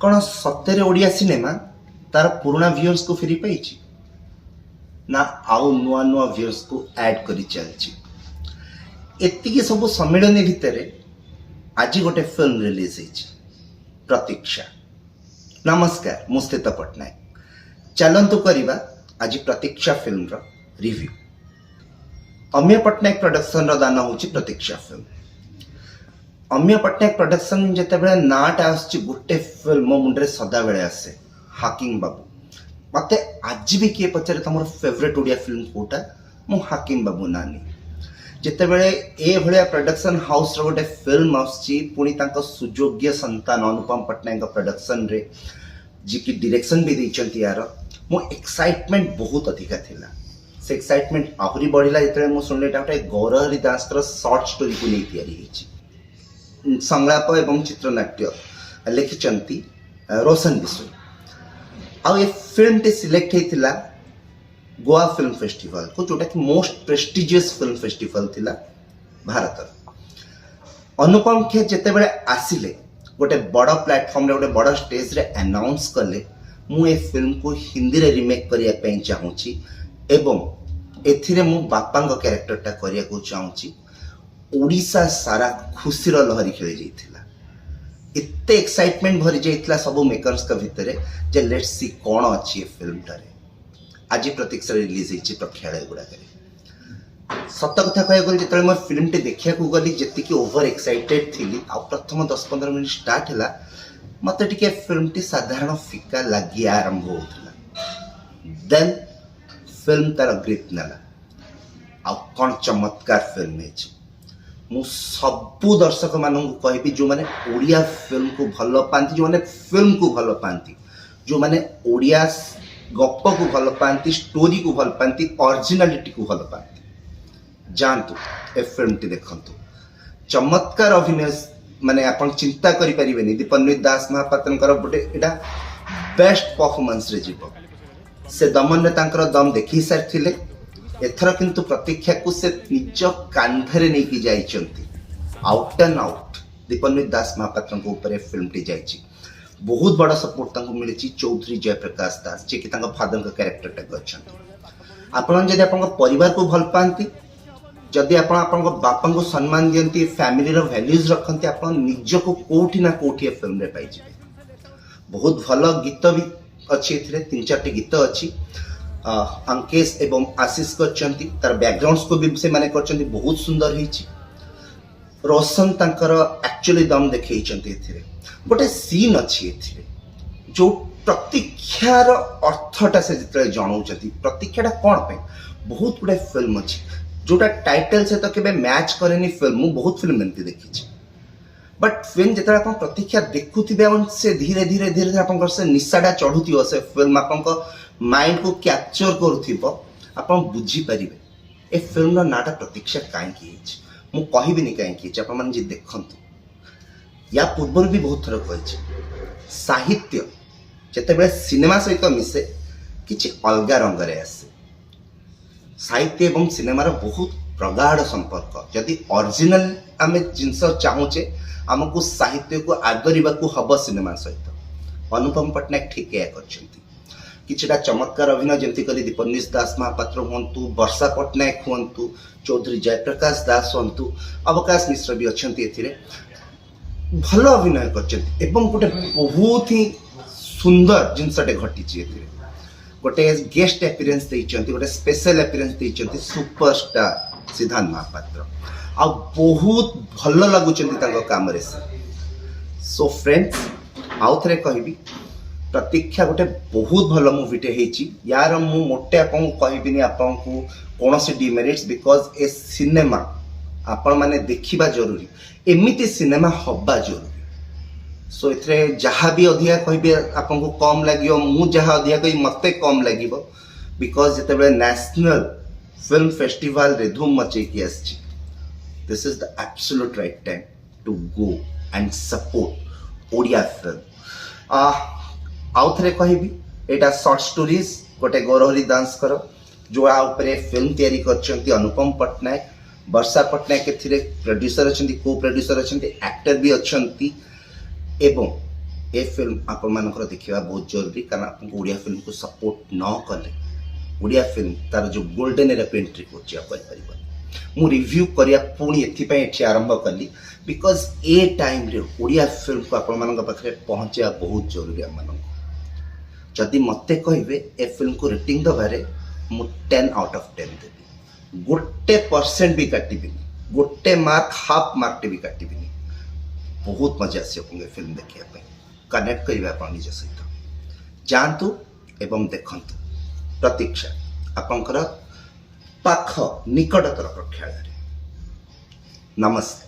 कौन सत्य ओडिया सिनेमा तार पुराना व्यूअर्स को फेरी पाई ना आउ नुआ नुआ व्यूअर्स को ऐड करी चलची। एतिकी सब सम्मिलन भितर आज गोटे फिल्म रिलीज होती प्रतीक्षा। नमस्कार, मुस्तित पट्टनायक। चलतु करवा आज प्रतीक्षा फिल्म रो रिव्यू। अमीय पट्टनायक प्रोडक्शन रो दान होची प्रतीक्षा फिल्म। अमीय पट्टनायक प्रोडक्शन जिते बड़े नाटा आसची गोटे फिल्म मो मुंडरे सदा बेले आसे, हाकिम बाबू। मते आज भी किए पचारे तुम फेवरेट ओडिया फिल्म कोटा, मु हाकिम बाबू नानी। जिते बड़े ए भलिया प्रोडक्शन हाउस रो गोटे फिल्म आसची पुणी तांको सुयोग्य संतान अनुपम पट्टनायक प्रोडक्शन रे जी की डायरेक्शन भी दैचंती यार, मो एक्साइटमेंट बहुत अधिका थिला। से एक्साइटमेंट आहुरी बढ़िला जिते मु सुनले एटा गोटे गौरहरि दास रो शॉर्ट स्टोरी को नै तयारी हिची। संलाप एवं चित्रनाट्य लिखिचंती रोशन बिसोई। आ ये फिल्म टे सिलेक्ट हेतिला गोवा फिल्म फेस्टिवल को, जोटा कि मोस्ट प्रेस्टिजियस फिल्म फेस्टिवल थिला भारत। अनुपम खे जेते बेले आसिले गोटे बड़ प्लेटफॉर्म रे गोटे बड़ स्टेज रे अनाउंस कले मु ए फिल्म को हिंदी रे रिमेक करिया पई चाहूची एवं एथिरे मु बापांग कैरेक्टर टा करिया को चाहूची। ओडिशा सारा खुशी रो लहरी खेली जाइथिला। इत्ते एक्साइटमेंट भरी जाइथिला सब मेकर्स का भितरे जे लेट्स सी कोन अछि ए फिल्म टारे। आज प्रतीक्षा रिलीज होइछि प्रेक्षालय गुडा करे। सत कथा कह गली जेतले म फिल्म टे देखिया को गली जति की ओवर एक्साइटेड थिली आ प्रथम 10-15 मिनिट स्टार्ट हला मते टिके फिल्म टी साधारण फिका लागि आरंभ होतला। देन फिल्म तार ग्रिप नला आ कोन चमत्कार फिल्म है। मु सबु दर्शक मानू कहबी जो माने ओडिया फिल्म को भल पाती, जो माने फिल्म को भल पाती, जो माने ओडिया गप को भल पाती, स्टोरी को भल पाती, ओरिजिनालिटी को भल पाती, जानतु ए फिल्म टी देखंतु। चमत्कार अभिनय माने आपण चिंता करि परिबेनी। दीपन्वित दास महापात्रनकर गोटे एटा बेस्ट परफॉर्मेंस रे जीव। से दमन रे तांकर दम देखि सारथिले। एथर किंतु प्रतीक्षा को से निज कांधरे नहीं की जाइचंती। आउट एंड आउट दीपन्वित दास महापात्र को ऊपर फिल्म टी जाइची। बहुत बड़ा सपोर्ट तांको मिलिची चौधरी जयप्रकाश दास जे कि तांको फादर का कैरेक्टर टा करछंती। आपण जदि आपण परिवार को भल पांती, जदि आपण आपण बापा को सम्मान दियंती, फैमिली रो वैल्यूज रखंती, आपण निज को कोठी ना कोठी फिल्म रे पाई जिवे। बहुत भलो गीत भी अछि एथिरे, 3-4 गीत अछि। अंकेश एवं आशीष करचंती, तार बैकग्राउंड्स को भी से माने करचंती, बहुत सुंदर हिची। रोशन तांकर एक्चुअली दम देखैचंती एथिरे। गोटे सीन अछि एथिरे जो प्रतीक्षार अर्थटा से जितले जणाउचंती। प्रतीक्षाटा कोन पे बहुत गुडे फिल्म अछि जोटा टाइटल से तो केबे मैच करेनी फिल्म। मु बहुत फिल्म एमती देखिछि, बट फिल्म जितले आपण प्रतीक्षा देखुथिबे और से धीरे धीरे धीरे धीरे आपण से निशाडा चढुथियो, से फिल्म आपण माइंड को कैप्चर करूथिबो, आपण बुझी परिबे ए फिल्म रो नाटा प्रतीक्षा काहे की हिच। मु कहिबिनी काहे की हिच, आपण मन जे देखंतु। या पूर्व भी बहुत थर कहिछि साहित्य जेतेबेले सिनेमा सहित मिसे किछि अलगा रंग रे आसे। साहित्य एवं सिनेमार बहुत प्रगाढ़ संपर्क। जदि ओरिजिनल आमे जिंस चाहूचे हमको साहित्य को आदरिबा को हब सिनेमा सहित। अनुपम पट्टनायक ठीक या करछंती। किछटा चमत्कार अभिनय जेमती करी दीपन्वित दास महापात्र हुंतु, वर्षा पट्टनायक हुंतु, चौधरी जयप्रकाश दास हुंतु, अवकाश मिश्र भी अछंती एथिरे। भल अभिनय करछंती एवं गोटे बहुत ही सुंदर जिनसटे घटिछि एथिरे। गोटे गेस्ट अपीयरेंस दैचंती, गोटे स्पेशल अपीयरेंस दैचंती सुपरस्टार सिद्धांत महापात्र। आ बहुत भल लागुचंती तांको काम रे से। सो फ्रेंड्स, आउ थरे कहबी प्रतीक्षा गोटे बहुत भल मूवीटे हेची। यार मु मोटे आपन कहबिनी आपन को कोनोसी डिमेरिट्स, बिकॉज ए सिनेमा आपण माने देखिबा जरूरी। एमिति सिनेमा हब्बा जरूरी। सो एथरे जहाँ भी अधिका कहबे आपन को कम लागियो, मु जहाँ अधिका कहि मते कम लागिबो, बिकॉज जेतेबेले नेशनल फिल्म फेस्टिवल रे धूम मचै कि आछि। This is the absolute right time to go and support Odia film. आउ थरे कहबी एटा शॉर्ट स्टोरीज गोटे गौरहरि दास कर जो आ ऊपर फिल्म तैयारी करछंती अनुपम पट्टनायक। वर्षा पट्टनायक एथिरे प्रोड्यूसर अछंती, को प्रोड्यूसर अछंती, एक्टर भी अछंती एवं ए फिल्म आपण मानकर देखिबा बहुत जरूरी, कारण आपन ओडिया फिल्म को सपोर्ट न कले ओडिया फिल्म तार जो गोल्डन एरा को एंट्री करछि आप परिबा। मु रिव्यू करिया पुणी एथि एठी आरंभ कली बिकॉज ए टाइम रे ओडिया फिल्म को आपण मानक पाखरे पहुंचा बहुत जरूरी हम मानक। जदि मते कहबे ए फिल्म को रेटिंग दबारे मु 10 आउट ऑफ 10 देबी, गोटे परसेंट भी काटिबिनी, गोटे मार्क हाफ मार्क भी काटिबिनी। बहुत मजा आसी आपन फिल्म देखिया पे, कनेक्ट करिबा आपण निज सहित जानतु एवं देखंतु। प्रतीक्षा आपनकर पाख निकटतर प्रेक्षालय। नमस्ते।